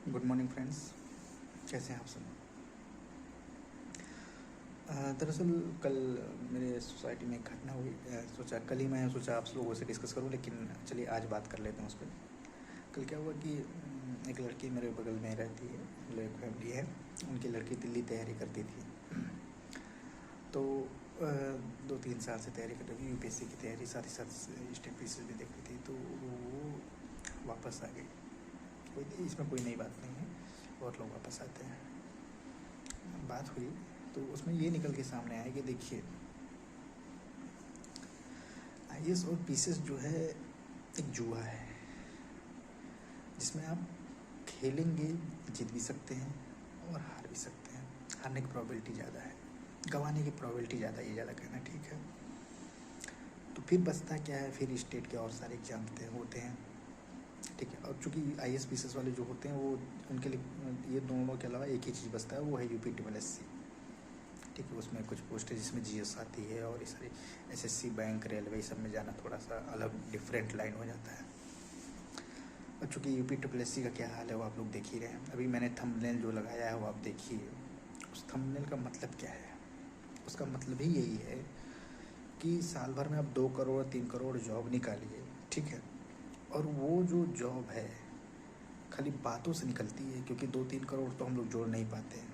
Good morning friends, कैसे हैं आप सब। दरअसल कल मेरे सोसाइटी में एक घटना हुई। कल ही मैं सोचा आप लोगों से डिस्कस करूं, लेकिन चलिए आज बात कर लेते हैं उस पर। कल क्या हुआ कि एक लड़की मेरे बगल में रहती है, मतलब एक फैमिली है, उनकी लड़की दिल्ली तैयारी करती थी। तो 2-3 साल से तैयारी कर रही थी, यूपीएससी की तैयारी, साथ ही साथ स्टेट पीसीएस भी देखती थी। तो वो वापस आ गई। इसमें कोई नई बात नहीं है, बहुत लोग वापस आते हैं। बात हुई तो उसमें ये निकल के सामने आया कि देखिए, आईएएस और पीसीएस जो है एक जुआ है, जिसमें आप खेलेंगे, जीत भी सकते हैं और हार भी सकते हैं। हारने की प्रोबेबिलिटी ज़्यादा है, गंवाने की प्रोबेबिलिटी ज़्यादा, ये ज़्यादा कहना ठीक है। तो फिर बचता क्या है, फिर स्टेट के और सारे एग्जाम होते हैं, ठीक है। और चूँकि आईएएस पीसीएस वाले जो होते हैं वो, उनके लिए ये दोनों के अलावा एक ही चीज़ बचता है, वो है यूपीएससी, ठीक है। उसमें कुछ पोस्ट है जिसमें जीएस आती है, और इस सारी एसएससी, बैंक, रेलवे, सब में जाना थोड़ा सा अलग डिफरेंट लाइन हो जाता है। और चूँकि यूपीएससी का क्या हाल है वो आप लोग देख ही रहे हैं। अभी मैंने थंबनेल जो लगाया है वो आप देखिए। उस थंबनेल का मतलब क्या है? उसका मतलब ही यही है कि साल भर में आप 2 करोड़ 3 करोड़ जॉब निकालिए, ठीक है। और वो जो जॉब है खाली बातों से निकलती है, क्योंकि 2-3 करोड़ तो हम लोग जोड़ नहीं पाते हैं,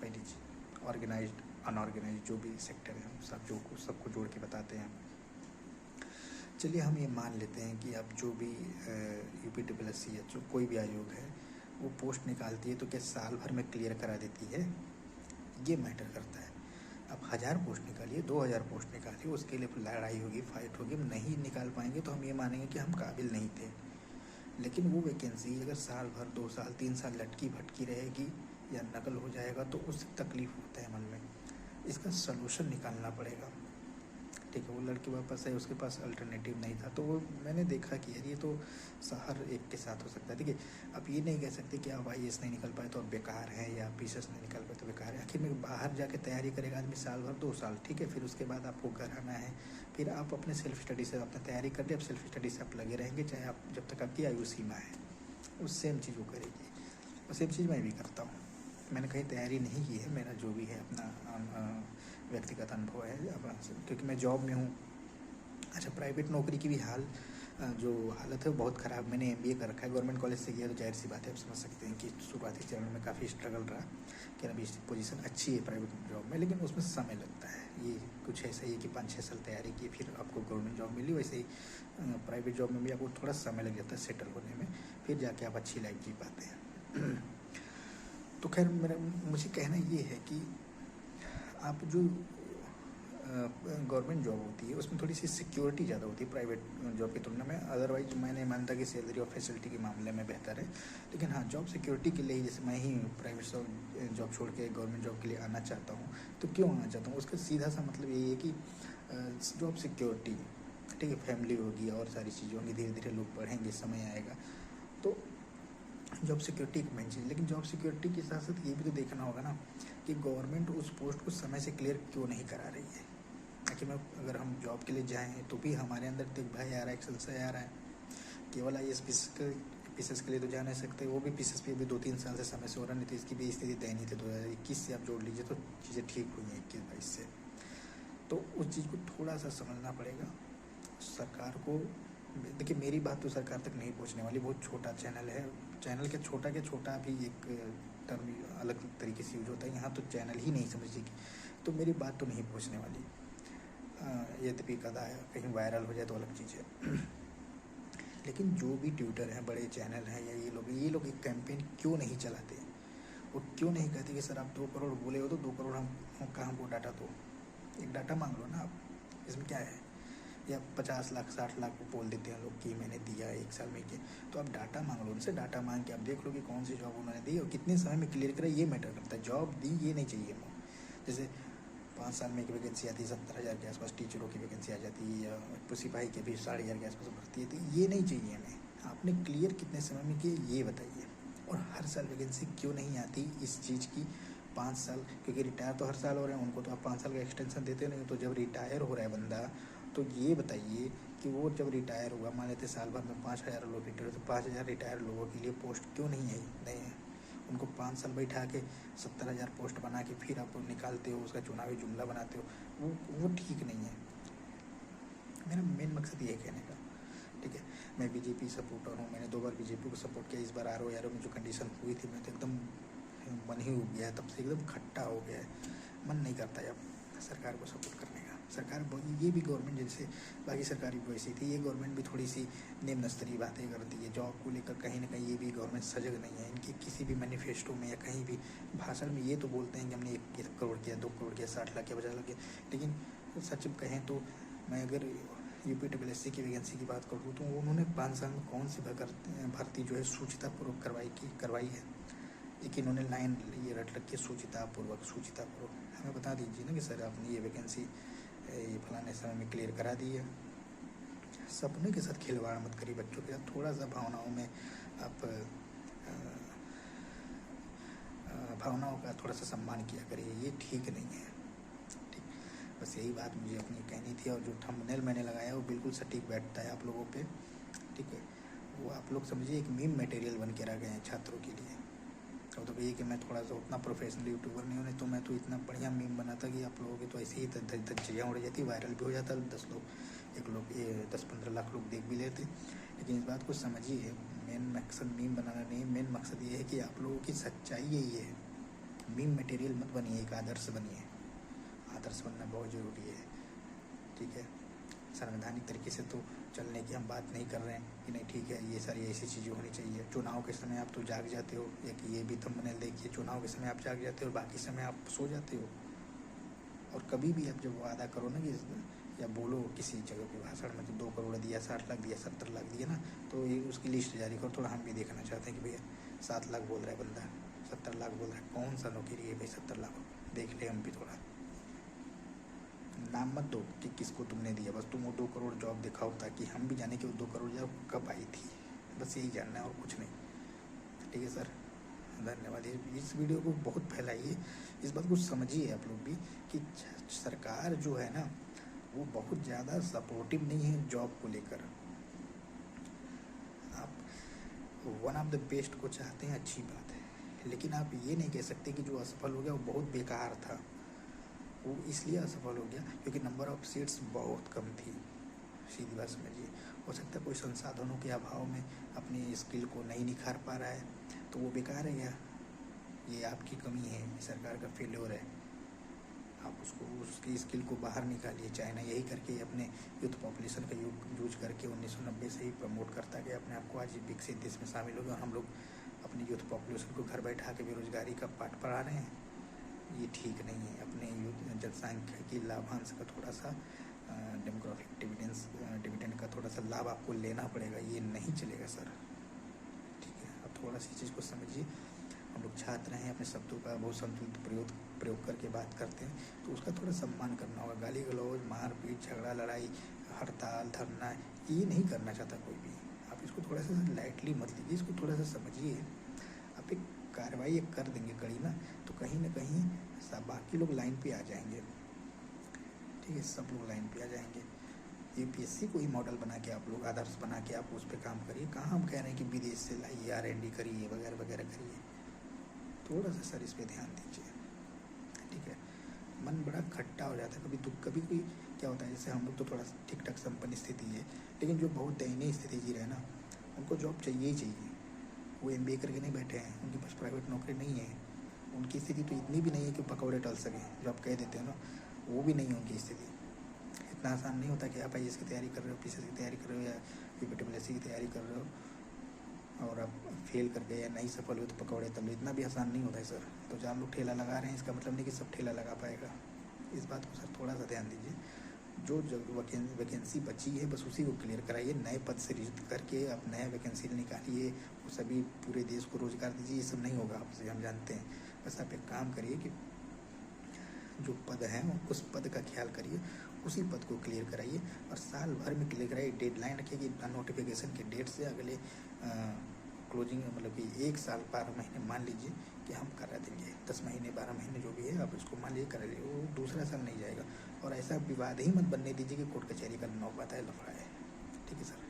पहली चीज़। ऑर्गेनाइज्ड, अनऑर्गेनाइज्ड जो भी सेक्टर है, हम सबको जोड़ के बताते हैं। चलिए हम ये मान लेते हैं कि अब जो भी यूपीएससी या जो कोई भी आयोग है वो पोस्ट निकालती है, तो क्या साल भर में क्लियर करा देती है? ये मैटर करता है। अब 1000 पोस्ट निकालिए, 2000 पोस्ट निकालिए, उसके लिए लड़ाई होगी, फाइट होगी। हम नहीं निकाल पाएंगे तो हम ये मानेंगे कि हम काबिल नहीं थे। लेकिन वो वैकेंसी अगर साल भर, 2 साल, 3 साल लटकी भटकी रहेगी या नकल हो जाएगा, तो उससे तकलीफ होता है मन में। इसका सलूशन निकालना पड़ेगा, ठीक है। वो लड़की वापस आई, उसके पास अल्टरनेटिव नहीं था, तो वो मैंने देखा कि यार ये तो हर एक के साथ हो सकता है। देखिए, अब ये नहीं कह सकते कि आप आईएएस नहीं निकल पाए तो आप बेकार हैं, या पीसीएस नहीं निकल पाए तो बेकार है। आखिर में बाहर जाके तैयारी करेगा आदमी साल भर, 2 साल, ठीक है। फिर उसके बाद आपको घर आना है, फिर आप अपने सेल्फ स्टडी से अपने तैयारी कर ले, अब सेल्फ स्टडी से आप लगे रहेंगे, चाहे आप जब तक आपकी आयु सीमा है। उस सेम चीज़ वो करेगी, और सेम चीज़ मैं भी करता हूँ। मैंने कहीं तैयारी नहीं की है, मेरा जो भी है अपना व्यक्तिगत अनुभव है, क्योंकि मैं जॉब में हूँ। अच्छा, प्राइवेट नौकरी की भी जो हालत है वो बहुत ख़राब। मैंने एमबीए कर रखा है, गवर्नमेंट कॉलेज से किया, तो जाहिर सी बात है, आप समझ सकते हैं कि शुरुआती चरण में काफ़ी स्ट्रगल रहा कि अभी पोजीशन अच्छी है प्राइवेट जॉब में, लेकिन उसमें समय लगता है। ये कुछ ऐसा ही है कि 5-6 साल तैयारी की फिर आपको गवर्नमेंट जॉब मिली, वैसे ही प्राइवेट जॉब में भी आपको थोड़ा समय लग जाता है सेटल होने में, फिर जाके आप अच्छी लाइफ जी पाते हैं। तो खैर मुझे कहना ये है कि आप जो गवर्नमेंट जॉब होती है उसमें थोड़ी सी सिक्योरिटी ज़्यादा होती है प्राइवेट जॉब की तुलना में। अदरवाइज मैं नहीं मानता कि सैलरी और फैसिलिटी के मामले में बेहतर है, लेकिन हाँ, जॉब सिक्योरिटी के लिए, जैसे मैं ही प्राइवेट जॉब छोड़ के गवर्नमेंट जॉब के लिए आना चाहता हूँ। तो क्यों आना चाहता हूँ? उसका सीधा सा मतलब यही है कि जॉब सिक्योरिटी, ठीक है, फैमिली होगी और सारी चीज़ें होंगी, धीरे धीरे लोग बढ़ेंगे, समय आएगा, तो जॉब सिक्योरिटी एक मेन चीज़। लेकिन जॉब सिक्योरिटी के साथ साथ ये भी तो देखना होगा ना कि गवर्नमेंट उस पोस्ट को समय से क्लियर क्यों नहीं करा रही है। आखिर में अगर हम जॉब के लिए जाएँ तो भी हमारे अंदर तो एक भय आ रहा है, एक संशय आ रहा है। केवल आईएएस पीसीएस के लिए तो जा नहीं सकते, वो भी पीसीएस पे भी 2-3 साल से समय से हो रहा, नहीं तो इसकी भी स्थिति दयनीय थी। 2021 से आप जोड़ लीजिए तो चीज़ें ठीक हुई हैं 21-22 से। तो उस चीज़ को थोड़ा सा समझना पड़ेगा सरकार को। देखिए, मेरी बात तो सरकार तक नहीं पहुंचने वाली, बहुत छोटा चैनल है। चैनल के छोटा भी एक टर्म अलग तरीके से यूज होता है, यहाँ तो चैनल ही नहीं समझेगी, तो मेरी बात तो नहीं पहुंचने वाली। यद्यपि कहीं वायरल हो जाए तो अलग चीज़ है। लेकिन जो भी ट्विटर हैं, बड़े चैनल हैं, या ये लोग एक कैंपेन क्यों नहीं चलाते? वो क्यों नहीं कहते कि सर आप 2 करोड़ बोले हो तो 2 करोड़ हम हमको डाटा दो, एक डाटा मांग लो ना आप, इसमें क्या है? या 50 लाख 60 लाख बोल देते हैं लोग कि मैंने दिया 1 साल में किया, तो आप डाटा मांग लो उनसे। डाटा मांग के आप देख लो कि कौन सी जॉब उन्होंने दी और कितने समय में क्लियर करा, ये मैटर करता है। जॉब दी ये नहीं चाहिए हमें। जैसे 5 साल में एक वैकेंसी आती है 70,000 के आसपास, टीचरों की वैकेंसी आ जाती है, या सिपाही के भी 60,000 के आसपास भर्ती है, तो ये नहीं चाहिए हमें। आपने क्लियर कितने समय में किए ये बताइए। और हर साल वैकेंसी क्यों नहीं आती इस चीज़ की? 5 साल, क्योंकि रिटायर तो हर साल हो रहे हैं, उनको तो आप 5 साल का एक्सटेंशन देते नहीं। तो जब रिटायर हो रहा है बंदा, तो ये बताइए कि वो जब रिटायर हुआ, मान लेते साल भर में 5,000 लोग रिटायर, तो 5,000 रिटायर लोगों के लिए पोस्ट क्यों नहीं है? नहीं है। उनको 5 साल बैठा के 70,000 पोस्ट बना के फिर आप निकालते हो, उसका चुनावी जुमला बनाते हो, वो ठीक नहीं है। मेरा मेन मकसद ये कहने का, ठीक है, मैं बीजेपी सपोर्टर हूँ, मैंने 2 बार बीजेपी को सपोर्ट किया। इस बार आर में जो कंडीशन हुई थी, मैं तो एकदम मन ही उब गया, तब से एकदम खट्टा हो गया है, मन नहीं करता है अब सरकार को सपोर्ट करने का। सरकार ये भी गवर्नमेंट जैसे बाकी सरकारी वैसी थी, ये गवर्नमेंट भी थोड़ी सी निम्न स्तरीय बातें करती है। जॉब को लेकर कहीं ना कहीं ये भी गवर्नमेंट सजग नहीं है। इनके किसी भी मैनिफेस्टो में या कहीं भी भाषण में ये तो बोलते हैं कि हमने 1 करोड़ किया, 2 करोड़ किया, 60 लाख किया, 50 लाख किया, लेकिन सच कहें तो मैं अगर UPSSC की वैकेंसी की बात करूँ तो उन्होंने 5 साल में कौन सी भर्ती जो है सूचितापूर्वक करवाई है। एक इन्होंने लाइन ये रट रख के सूचितापूर्वक, हमें बता दीजिए ना कि सर आपने ये वैकेंसी ये फलाने समय में क्लियर करा दी है। सपने के साथ खिलवाड़ मत करिए बच्चों के साथ, थोड़ा सा भावनाओं में आप भावनाओं का थोड़ा सा सम्मान किया करिए, ये ठीक नहीं है। ठीक, बस यही बात मुझे अपनी कहनी थी। और जो थंबनेल मैंने लगाया वो बिल्कुल सटीक बैठता है आप लोगों पे, ठीक है, वो आप लोग समझिए एक मीम मटेरियल बन के रह गए हैं छात्रों के लिए। तो ये कि मैं थोड़ा सा उतना प्रोफेशनल यूट्यूबर नहीं होने, तो मैं तो इतना बढ़िया मीम बनाता कि आप लोगों की तो ऐसे ही धज्जियाँ उड़ जाती, वायरल भी हो जाता, 10-15 लाख लोग देख भी लेते। लेकिन इस बात को समझिए, मेन मकसद मीम बनाना नहीं, मेन मकसद ये है कि आप लोगों की सच्चाई यही है। मीम मटेरियल मत बनिए, एक आदर्श बनिए। आदर्श बनना बहुत ज़रूरी है, ठीक है। संवैधानिक तरीके से तो चलने की हम बात नहीं कर रहे हैं कि नहीं, ठीक है, ये सारी ऐसी चीज़ें होनी चाहिए। चुनाव के समय आप तो जाग जाते हो, एक ये भी थंबनेल देखिए, चुनाव के समय आप जाग जाते हो, बाकी समय आप सो जाते हो। और कभी भी आप जब वादा करो ना कि या बोलो किसी जगह पे भाषण में, तो 2 करोड़ दिया, 60 लाख दिया, 70 लाख दिया ना, तो ये उसकी लिस्ट जारी करो। थोड़ा हम भी देखना चाहते हैं कि भैया 7 लाख बोल रहा है बंदा, 70 लाख बोल रहा है, कौन सा नौकरी है भाई 70 लाख, देख ले हम भी थोड़ा। नाम मत दो कि किसको तुमने दिया, बस तुम वो 2 करोड़ जॉब दिखाओ, ताकि हम भी जाने कि वो 2 करोड़ जॉब कब आई थी। बस यही जानना है और कुछ नहीं, ठीक है सर, धन्यवाद। इस वीडियो को बहुत फैलाइए, इस बात को समझिए आप लोग भी कि सरकार जो है ना वो बहुत ज़्यादा सपोर्टिव नहीं है जॉब को लेकर। आप वन ऑफ द बेस्ट को चाहते हैं, अच्छी बात है, लेकिन आप ये नहीं कह सकते कि जो असफल हो गया वो बहुत बेकार था। वो इसलिए असफल हो गया क्योंकि नंबर ऑफ सीट्स बहुत कम थी, सीधी बात समझिए। हो सकता है कोई संसाधनों के अभाव में अपनी स्किल को नहीं निखार पा रहा है, तो वो बेकार है क्या? ये आपकी कमी है, सरकार का फेल्योर है। आप उसकी स्किल को बाहर निकालिए। चाइना यही करके अपने यूथ पॉपुलेशन का यूज करके 1990 से ही प्रमोट करता गया अपने आप को, आज विकसित देश में शामिल हो गया। और हम लोग अपनी यूथ पॉपुलेशन को घर बैठा के बेरोजगारी का पाठ पढ़ा रहे हैं, ये ठीक नहीं है। अपने जनसांख्यिकी लाभांश का थोड़ा सा डेमोग्राफिक डिविडेंड का थोड़ा सा लाभ आपको लेना पड़ेगा, ये नहीं चलेगा सर, ठीक है। अब थोड़ा सी चीज़ को समझिए। हम लोग छात्र हैं, अपने शब्दों का बहुत संतुलित प्रयोग करके बात करते हैं, तो उसका थोड़ा सम्मान करना होगा। गाली गलौज, मारपीट, झगड़ा, लड़ाई, हड़ताल, धरना, ये नहीं करना चाहता कोई भी। आप इसको थोड़ा सा लाइटली मत लीजिए, इसको थोड़ा सा समझिए। आप एक कार्रवाई कर देंगे कड़ी ना, तो कहीं ना कहीं सब बाकी लोग लाइन पे आ जाएंगे, ठीक है, सब लोग लाइन पे आ जाएंगे। UPSC को ही मॉडल बना के आप लोग, आदर्श बना के आप उस पर काम करिए। कहाँ हम कह रहे हैं कि विदेश से लाइए, R&D करिए, वगैरह वगैरह करिए। थोड़ा सा सर इस पर ध्यान दीजिए, ठीक है। मन बड़ा खट्टा हो जाता है कभी दुख, कभी कोई क्या होता है, जैसे हम लोग तो थोड़ा ठीक ठाक संपन्न स्थिति है, लेकिन जो बहुत दयनीय स्थिति जी रहे ना, उनको जॉब चाहिए ही चाहिए। वो MBA करके नहीं बैठे हैं, उनके पास प्राइवेट नौकरी नहीं है, उनकी स्थिति तो इतनी भी नहीं है कि पकौड़े टल सकें, जो आप कह देते हैं ना, वो भी नहीं है उनकी स्थिति। इतना आसान नहीं होता कि आप IAS की तैयारी कर रहे हो, PCS की तैयारी कर रहे हो, या UPSSC की तैयारी कर रहे हो और आप फेल कर गए या नहीं सफल हुए तो पकौड़े तल लो, इतना भी आसान नहीं होता है सर। तो जब लोग ठेला लगा रहे हैं, इसका मतलब नहीं कि सब ठेला लगा पाएगा। इस बात को सर थोड़ा सा ध्यान दीजिए। जो वैकेंसी बची है बस उसी को क्लियर कराइए, नए पद से सृजित करके आप नया वैकेंसी निकालिए, वो सभी पूरे देश को रोजगार दीजिए। ये सब नहीं होगा आपसे, हम जानते हैं। बस आप एक काम करिए कि जो पद हैं उस पद का ख्याल करिए, उसी पद को क्लियर कराइए और साल भर में क्लियर कराइए। डेडलाइन रखिए कि नोटिफिकेशन के डेट से अगले क्लोजिंग, मतलब कि 1 साल 12 महीने मान लीजिए कि हम करा देंगे, 10 महीने 12 महीने जो भी है आप इसको मान लीजिए करा लीजिए, वो दूसरा साल नहीं जाएगा। और ऐसा विवाद ही मत बनने दीजिए कि कोर्ट कचहरी का नौबत है, लफड़ा है। ठीक है सर,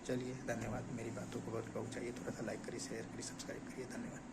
चलिए धन्यवाद। मेरी बातों को बहुत पहुँचाइए, थोड़ा सा लाइक करिए, शेयर करिए, सब्सक्राइब करिए। धन्यवाद।